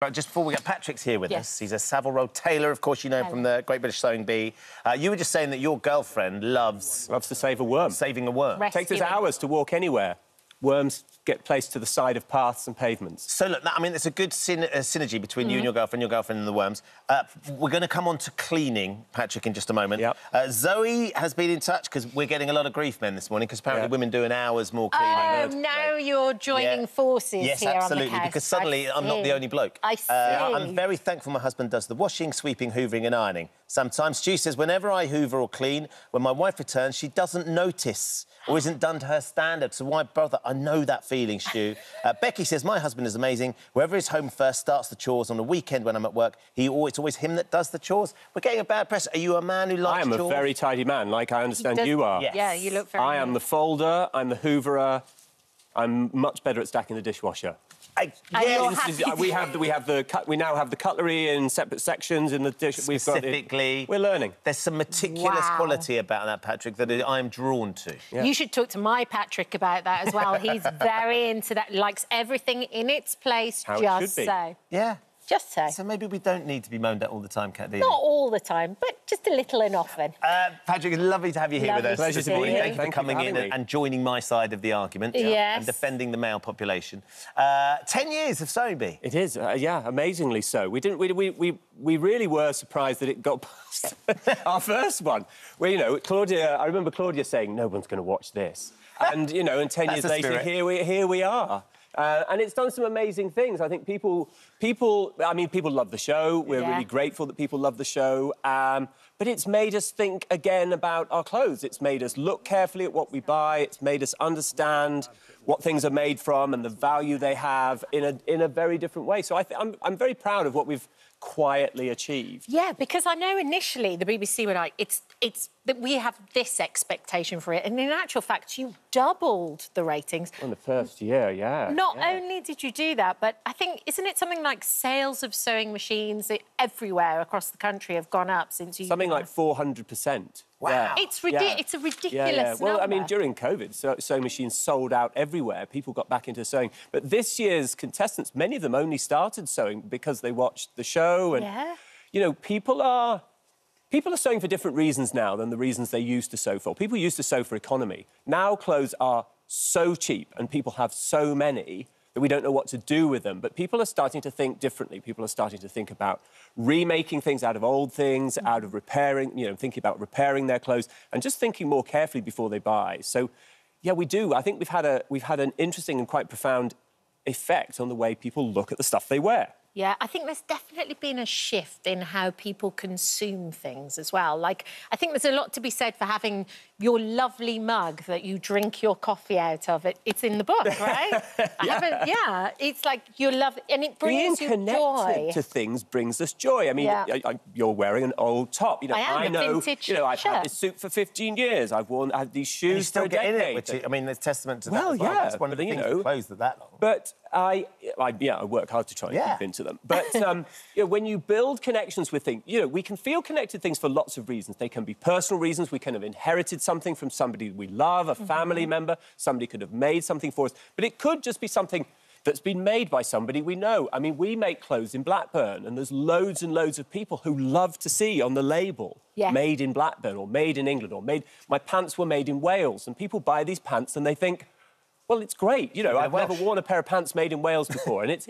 Right, just before we get Patrick's here with us. He's a Savile Row tailor, of course, you know, from the Great British Sewing Bee. You were just saying that your girlfriend loves to save a worm. Saving a worm. It takes us hours to walk anywhere. Worms get placed to the side of paths and pavements. So, look, I mean, there's a good synergy between you and your girlfriend and the worms. We're going to come on to cleaning, Patrick, in just a moment. Yep. Zoe has been in touch, because we're getting a lot of grief, men, this morning, because apparently women do an hour's more cleaning. Oh, now you're joining forces yes, here absolutely, on the cast. because suddenly I'm not the only bloke. I see. I'm very thankful my husband does the washing, sweeping, hoovering and ironing. Sometimes Stu says whenever I hoover or clean, when my wife returns, she doesn't notice or isn't done to her standard. So why bother? I know that feeling, Stu. Becky says, my husband is amazing. Whoever is home first starts the chores on the weekend when I'm at work. It's always him that does the chores. We're getting a bad press. Are you a man who likes chores? I am a very tidy man, like I understand you are. Yes. Yeah, you look very I am the folder, I'm the hooverer. I'm much better at stacking the dishwasher. We now have the cutlery in separate sections in the dish. Specifically, we're learning. There's some meticulous quality about that, Patrick, that I'm drawn to. Yeah. You should talk to my Patrick about that as well. He's very into that, likes everything in its place, just so. Yeah. Just so. So maybe we don't need to be moaned at all the time, Kat. Not all the time, but just a little and often. Patrick, it's lovely to have you here with us. Pleasure to be here. Thank you for coming in and joining my side of the argument. Yes. And defending the male population. 10 years of Sewing Bee. It is, yeah, amazingly so. We really were surprised that it got past our first one. Well, you know, Claudia, I remember Claudia saying, no one's going to watch this. And, you know, and 10 years later, here we are. And it's done some amazing things. I think people love the show. We're really grateful that people love the show. But it's made us think again about our clothes. It's made us look carefully at what we buy. It's made us understand what things are made from and the value they have in a very different way. So I'm very proud of what we've quietly achieved. Yeah, because I know initially the BBC were like, it's that we have this expectation for it, and in actual fact, you doubled the ratings. In the first year, Not only did you do that, but I think, isn't it something like sales of sewing machines everywhere across the country have gone up since you... Something like 400%. Wow. Yeah. It's a ridiculous Well, number. I mean, during COVID, sewing machines sold out everywhere. People got back into sewing. But this year's contestants, many of them only started sewing because they watched the show. And, you know, people are sewing for different reasons now than the reasons they used to sew for. People used to sew for economy. Now clothes are so cheap and people have so many that we don't know what to do with them. But people are starting to think differently. People are starting to think about remaking things out of old things, out of repairing, you know, thinking about repairing their clothes and just thinking more carefully before they buy. So, yeah, we do. I think we've had an interesting and quite profound effect on the way people look at the stuff they wear. Yeah, I think there's definitely been a shift in how people consume things as well. Like, I think there's a lot to be said for having your lovely mug that you drink your coffee out of. It's in the book, right? It's like you love... And it brings you joy. Being connected to things brings us joy. I mean, you're wearing an old top. You know, I know, you know, I've had this suit for 15 years. I've had these shoes for a decade. Getting it, which, I mean, there's testament to that. Well, yeah. That's one of the things that clothes that long. But I work hard to try and keep into them. But you know, when you build connections with things, you know, we can feel connected to things for lots of reasons. They can be personal reasons. We can have inherited something from somebody we love, a family member. Somebody could have made something for us. But it could just be something that's been made by somebody we know. I mean, we make clothes in Blackburn, and there's loads and loads of people who love to see on the label, made in Blackburn, or made in England, or my pants were made in Wales. And people buy these pants and they think, well, it's great. You know, I've never worn a pair of pants made in Wales before, and it's...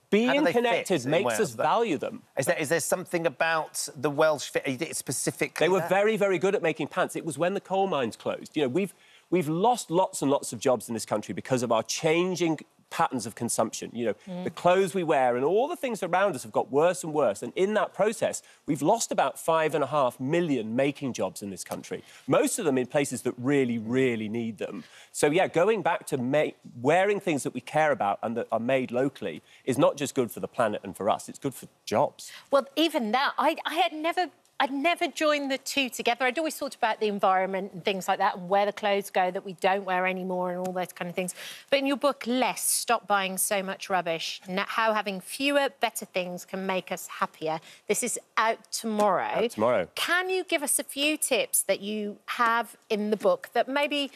Being connected makes us value them. Is there something about the Welsh fit specifically? They were very, very good at making pants. It was when the coal mines closed. You know, we've lost lots and lots of jobs in this country because of our changing patterns of consumption. You know, the clothes we wear and all the things around us have got worse and worse. And in that process, we've lost about 5.5 million making jobs in this country. Most of them in places that really, really need them. So, yeah, going back to wearing things that we care about and that are made locally is not just good for the planet and for us, it's good for jobs. Well, even that, I'd never joined the two together. I'd always thought about the environment and things like that and where the clothes go that we don't wear anymore and all those kind of things. But in your book, Less, Stop Buying So Much Rubbish, how having fewer, better things can make us happier. This is out tomorrow. Can you give us a few tips that you have in the book that maybe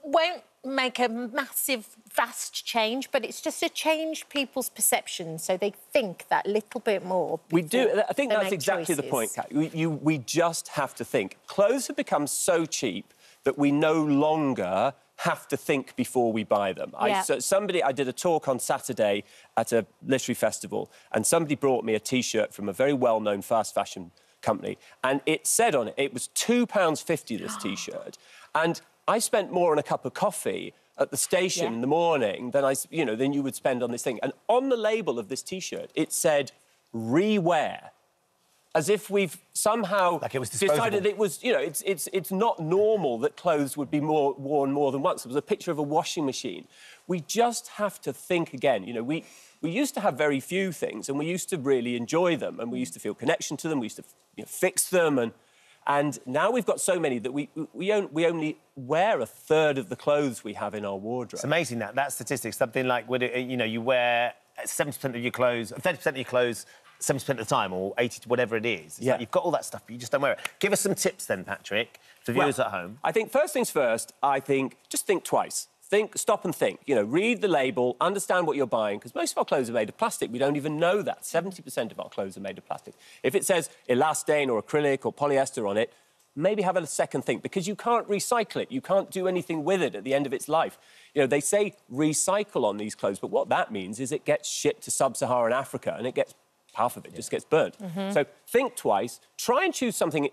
won't make a massive, vast change, but it's just to change people's perceptions so they think that little bit more. We do. I think that's exactly the point, Kat. We just have to think. Clothes have become so cheap that we no longer have to think before we buy them. Yeah. I did a talk on Saturday at a literary festival, and somebody brought me a T-shirt from a very well-known fast fashion company, and it said on it, it was £2.50, this T-shirt, and I spent more on a cup of coffee at the station in the morning than you would spend on this thing. And on the label of this T-shirt, it said, "Rewear." As if we've somehow decided it was, it's not normal that clothes would be worn more than once. There was a picture of a washing machine. We just have to think again. We used to have very few things, and we used to really enjoy them, and we used to feel connection to them. We used to fix them, and now we've got so many that we only wear a third of the clothes we have in our wardrobe. It's amazing that statistic. Something like, you wear 70% of your clothes, 30% of your clothes 70% of the time, or 80%, whatever it is. Like you've got all that stuff, but you just don't wear it. Give us some tips then, Patrick, for viewers at home. I think first things first, just think twice. Stop and think. Read the label, understand what you're buying, because most of our clothes are made of plastic. We don't even know that. 70% of our clothes are made of plastic. If it says elastane or acrylic or polyester on it, maybe have a second think, because you can't recycle it. You can't do anything with it at the end of its life. They say recycle on these clothes, but what that means is it gets shipped to sub-Saharan Africa and half of it just gets burnt. So think twice, try and choose something,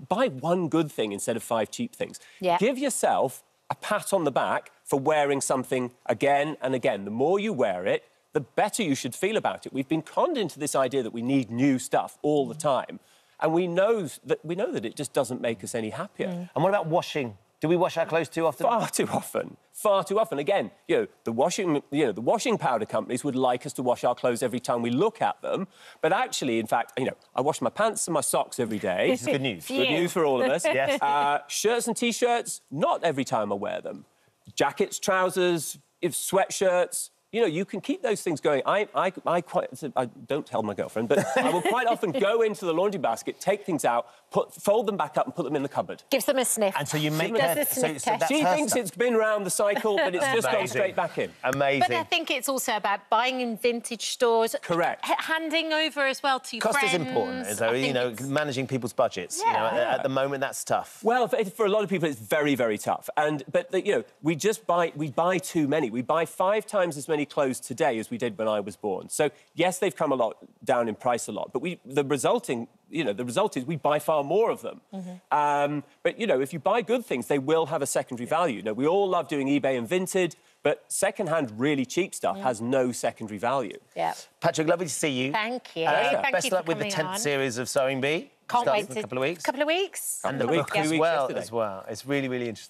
buy one good thing instead of 5 cheap things. Give yourself a pat on the back for wearing something again and again. The more you wear it, the better you should feel about it. We've been conned into this idea that we need new stuff all the time, and we know that it just doesn't make us any happier. And what about washing? Do we wash our clothes too often? Far too often. Far too often. Again, the washing powder companies would like us to wash our clothes every time we look at them. But actually, in fact, I wash my pants and my socks every day. This is good news. Good news for all of us. Yes. Shirts and T-shirts, not every time I wear them. Jackets, trousers, sweatshirts, you can keep those things going. I don't tell my girlfriend, but I will quite often go into the laundry basket, take things out, fold them back up and put them in the cupboard. Gives them a sniff. And so you make She thinks it's been round the cycle, but it's just gone straight back in. Amazing. But I think it's also about buying in vintage stores. Correct. Handing over as well to Cost friends. is important, so, managing people's budgets. At the moment, that's tough. Well, for a lot of people, it's very, very tough. But we buy too many. We buy 5 times as many clothes today as we did when I was born. So yes, they've come down in price a lot, but the result is we buy far more of them. But if you buy good things, they will have a secondary value. We all love doing eBay and Vinted, but second-hand, really cheap stuff has no secondary value. Yeah. Patrick, lovely to see you. Thank you. Best of luck with the 10th series of Sewing Bee. Can't wait in a couple of weeks. Couple of weeks. And the book as well. It's really, really interesting.